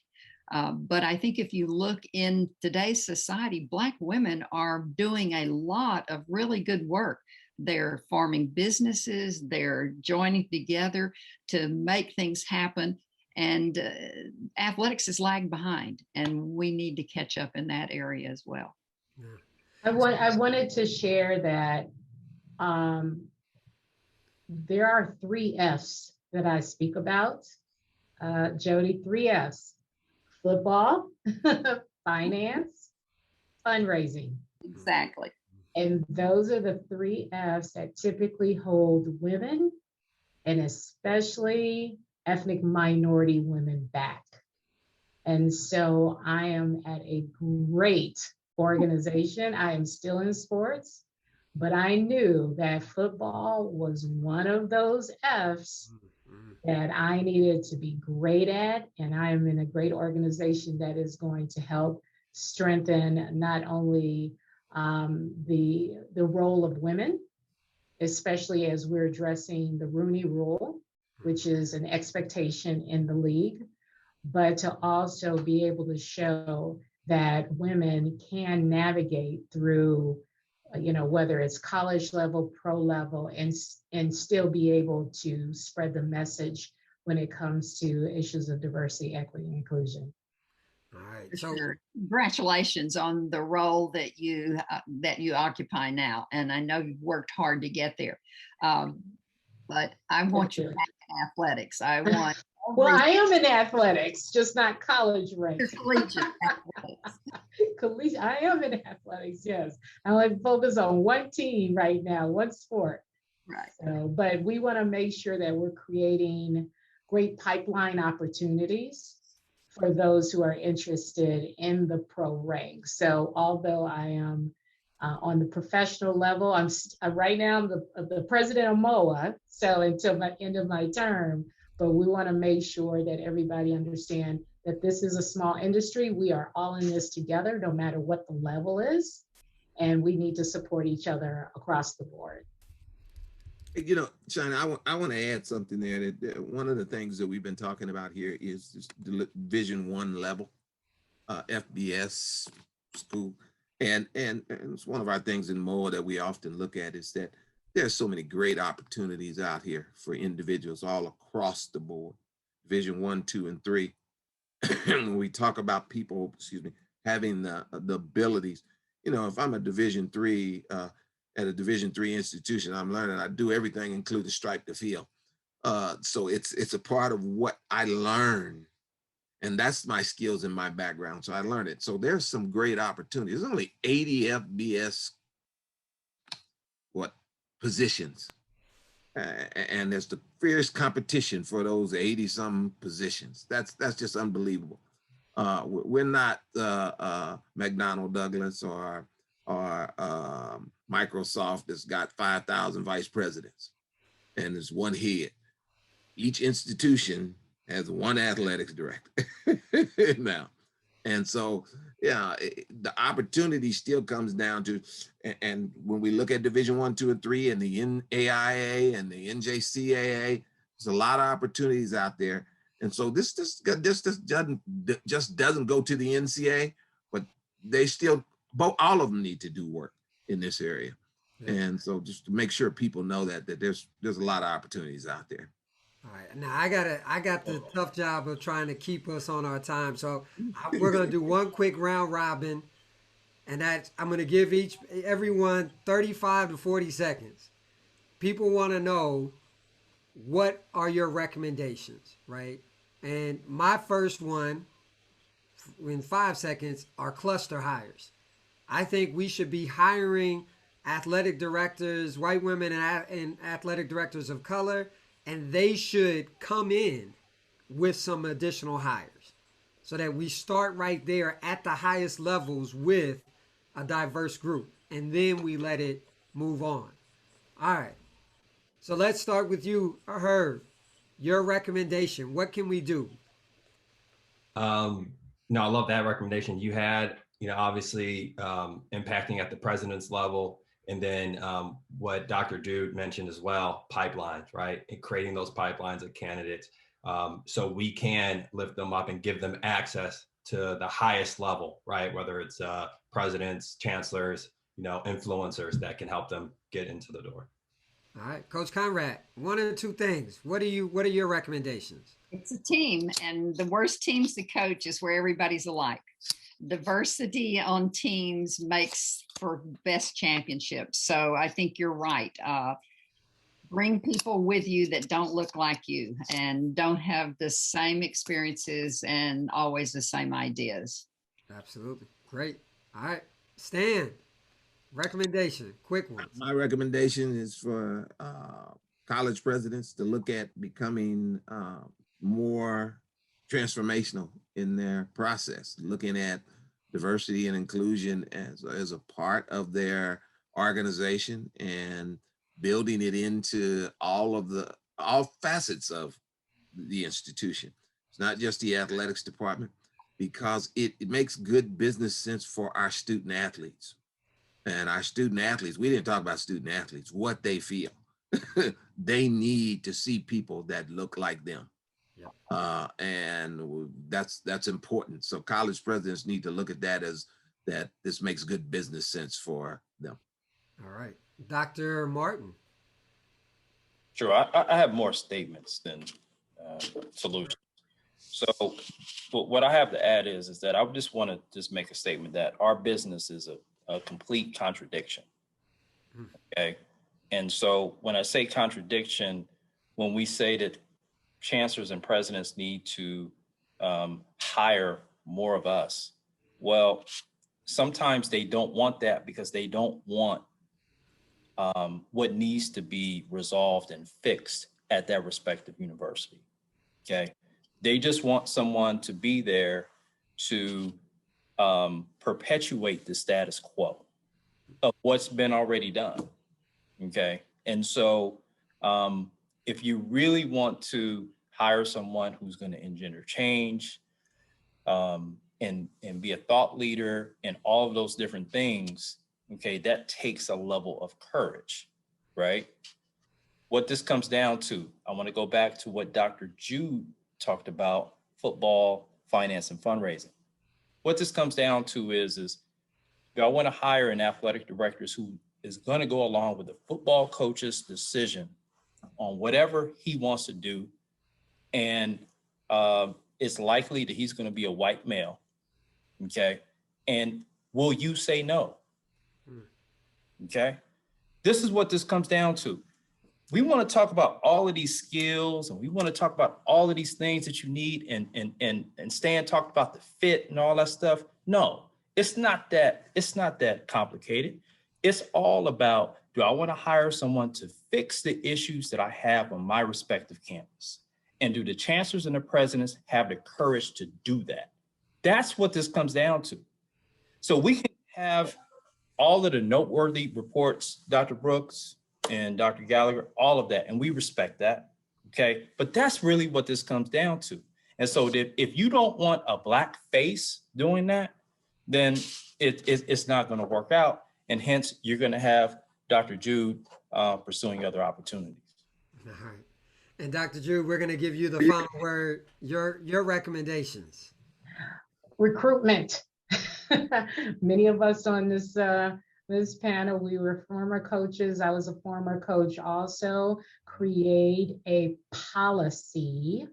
But I think if you look in today's society, Black women are doing a lot of really good work. They're forming businesses, they're joining together to make things happen. And athletics is lagged behind, and we need to catch up in that area as well. I wanted to share that there are 3 F's that I speak about. Jody, 3 F's: football, finance, fundraising. Exactly. And those are the 3 F's that typically hold women, and especially ethnic minority women, back. And so I am at a great organization. I am still in sports, but I knew that football was one of those F's that I needed to be great at. And I am in a great organization that is going to help strengthen not only the role of women, especially as we're addressing the Rooney Rule, which is an expectation in the league, but to also be able to show that women can navigate through, whether it's college level, pro level, and still be able to spread the message when it comes to issues of diversity, equity, and inclusion. All right. So sure. Congratulations on the role that you occupy now, and I know you've worked hard to get there. But I want you back in athletics. I want. Well, I am in athletics, just not college ranked. Collegiate athletics. I am in athletics, yes. I like to focus on one team right now, one sport. Right. So, but we want to make sure that we're creating great pipeline opportunities for those who are interested in the pro ranks. So although I am on the professional level, I'm right now I'm the president of MOA, so until the end of my term, but we want to make sure that everybody understand that this is a small industry. We are all in this together, no matter what the level is, and we need to support each other across the board. China, I want to add something there. That one of the things that we've been talking about here is just the Division I level, FBS school, and it's one of our things in MOA that we often look at is that there's so many great opportunities out here for individuals all across the board, Division 1, 2, and 3. When we talk about people, excuse me, having the abilities, you know, if I'm a Division 3 at a Division 3 institution, I'm learning I do everything, including stripe the field. So it's a part of what I learned, and that's my skills and my background. So I learned it. So there's some great opportunities. There's only 80 FBS positions, and there's the fierce competition for those 80 some positions. That's just unbelievable. We're not McDonnell Douglas or Microsoft that's got 5,000 vice presidents and there's one head. Each institution has one athletics director now. And so, yeah, the opportunity still comes down to, and when we look at Division 1, 2, and 3 and the NAIA and the NJCAA, there's a lot of opportunities out there. And so this doesn't go to the NCAA, but they still, all of them need to do work in this area. Yeah. And so just to make sure people know that there's a lot of opportunities out there. All right, now I got the tough job of trying to keep us on our time, so we're gonna do one quick round robin, and I'm gonna give everyone 35 to 40 seconds. People want to know, what are your recommendations, right? And my first one, in 5 seconds, are cluster hires. I think we should be hiring athletic directors, white women, and athletic directors of color. And they should come in with some additional hires so that we start right there at the highest levels with a diverse group. And then we let it move on. All right. So let's start with you, Herb. Your recommendation. What can we do? No, I love that recommendation you had. You know, obviously impacting at the president's level. And then what Dr. Dude mentioned as well, pipelines, right? And creating those pipelines of candidates so we can lift them up and give them access to the highest level, right? Whether it's presidents, chancellors, you know, influencers that can help them get into the door. All right, Coach Conrad, one or two things. What are your recommendations? It's a team, and the worst teams to coach is where everybody's alike. Diversity on teams makes for best championships. So I think you're right. Bring people with you that don't look like you and don't have the same experiences and always the same ideas. Absolutely. Great. All right. Stan, recommendation, quick one. My recommendation is for college presidents to look at becoming more transformational in their process, looking at diversity and inclusion as a part of their organization and building it into all facets of the institution. It's not just the athletics department, because it makes good business sense for our student athletes. And our student athletes, we didn't talk about student athletes, what they feel. They need to see people that look like them. And that's important. So college presidents need to look at that as that this makes good business sense for them. All right. Dr. Martin. Sure. I have more statements than solutions. So what I have to add is that I just want to just make a statement that our business is a complete contradiction. Okay. And so when I say contradiction, when we say that chancellors and presidents need to hire more of us, well, sometimes they don't want that because they don't want what needs to be resolved and fixed at that respective university. Okay. They just want someone to be there to perpetuate the status quo of what's been already done. Okay. And so if you really want to hire someone who's going to engender change and be a thought leader and all of those different things, okay, that takes a level of courage, right? What this comes down to, I want to go back to what Dr. Jude talked about, football, finance, and fundraising. What this comes down to is if I want to hire an athletic director who is going to go along with the football coach's decision on whatever he wants to do. And it's likely that he's going to be a white male. Okay. And will you say no? Okay. This is what this comes down to. We want to talk about all of these skills, and we want to talk about all of these things that you need, and Stan talked about the fit and all that stuff. No, it's not that complicated. It's all about, do I want to hire someone to fix the issues that I have on my respective campus? And do the chancellors and the presidents have the courage to do that? That's what this comes down to. So we can have all of the noteworthy reports, Dr. Brooks and Dr. Gallagher, all of that, and we respect that, okay? But that's really what this comes down to. And so if you don't want a Black face doing that, then it's not going to work out, and hence you're going to have Dr. Jude pursuing other opportunities. All right. And Dr. Jude, we're going to give you the final word, your recommendations. Recruitment. Many of us on this panel, we were former coaches. I was a former coach also. Create a policy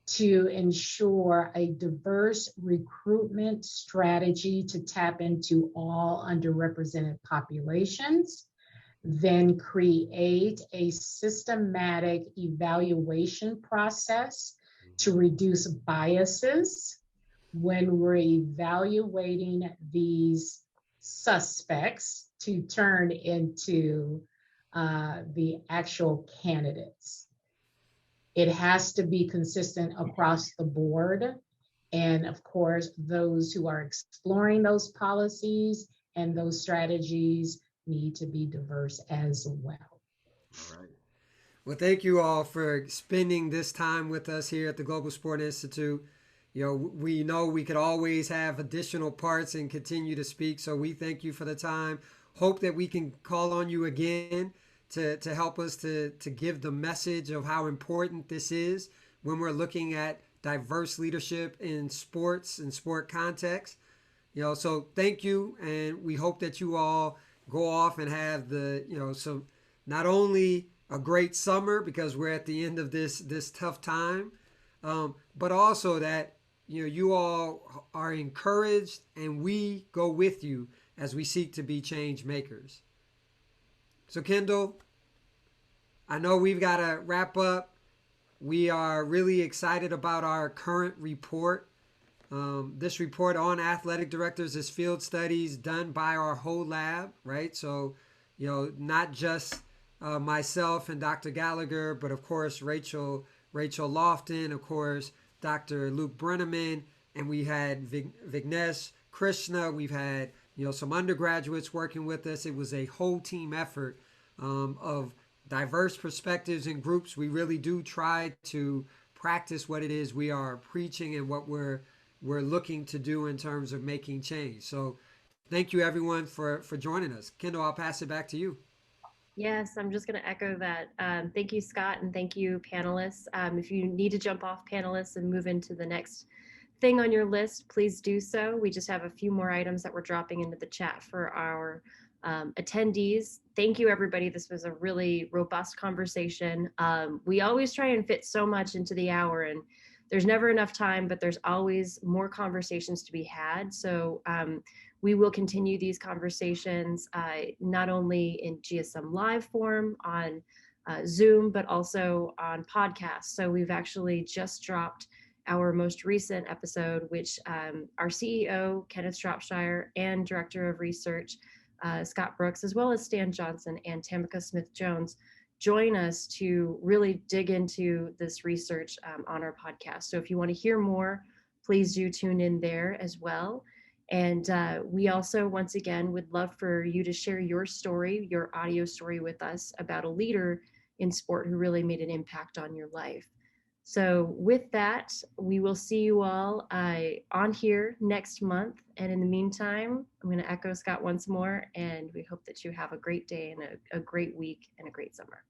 to ensure a diverse recruitment strategy to tap into all underrepresented populations. Then create a systematic evaluation process to reduce biases when we're evaluating these suspects to turn into the actual candidates. It has to be consistent across the board. And of course, those who are exploring those policies and those strategies need to be diverse as well. All right. Well, thank you all for spending this time with us here at the Global Sport Institute. You know we could always have additional parts and continue to speak. So we thank you for the time. Hope that we can call on you again to help us to give the message of how important this is when we're looking at diverse leadership in sports and sport context. You know, so thank you. And we hope that you all go off and have some not only a great summer, because we're at the end of this tough time, but also that you all are encouraged, and we go with you as we seek to be change makers. So Kendall, I know we've got to wrap up. We are really excited about our current report. This report on athletic directors is field studies done by our whole lab, right? So, not just myself and Dr. Gallagher, but of course, Rachel Lofton, of course, Dr. Luke Brenneman, and we had Vignesh Krishna. We've had, some undergraduates working with us. It was a whole team effort of diverse perspectives and groups. We really do try to practice what it is we are preaching and what we're looking to do in terms of making change. So thank you everyone for joining us. Kendall, I'll pass it back to you. Yes, I'm just going to echo that. Thank you, Scott, and thank you, panelists. If you need to jump off, panelists, and move into the next thing on your list, please do so. We just have a few more items that we're dropping into the chat for our attendees. Thank you, everybody. This was a really robust conversation. We always try and fit so much into the hour, and there's never enough time, but there's always more conversations to be had. So we will continue these conversations not only in GSM live form on Zoom, but also on podcasts. So we've actually just dropped our most recent episode, which our CEO, Kenneth Shropshire, and Director of Research, Scott Brooks, as well as Stan Johnson and Tamika Smith-Jones, join us to really dig into this research on our podcast. So if you want to hear more, please do tune in there as well. And we also, once again, would love for you to share your story, your audio story with us about a leader in sport who really made an impact on your life. So with that, we will see you all on here next month. And in the meantime, I'm going to echo Scott once more, and we hope that you have a great day and a great week and a great summer.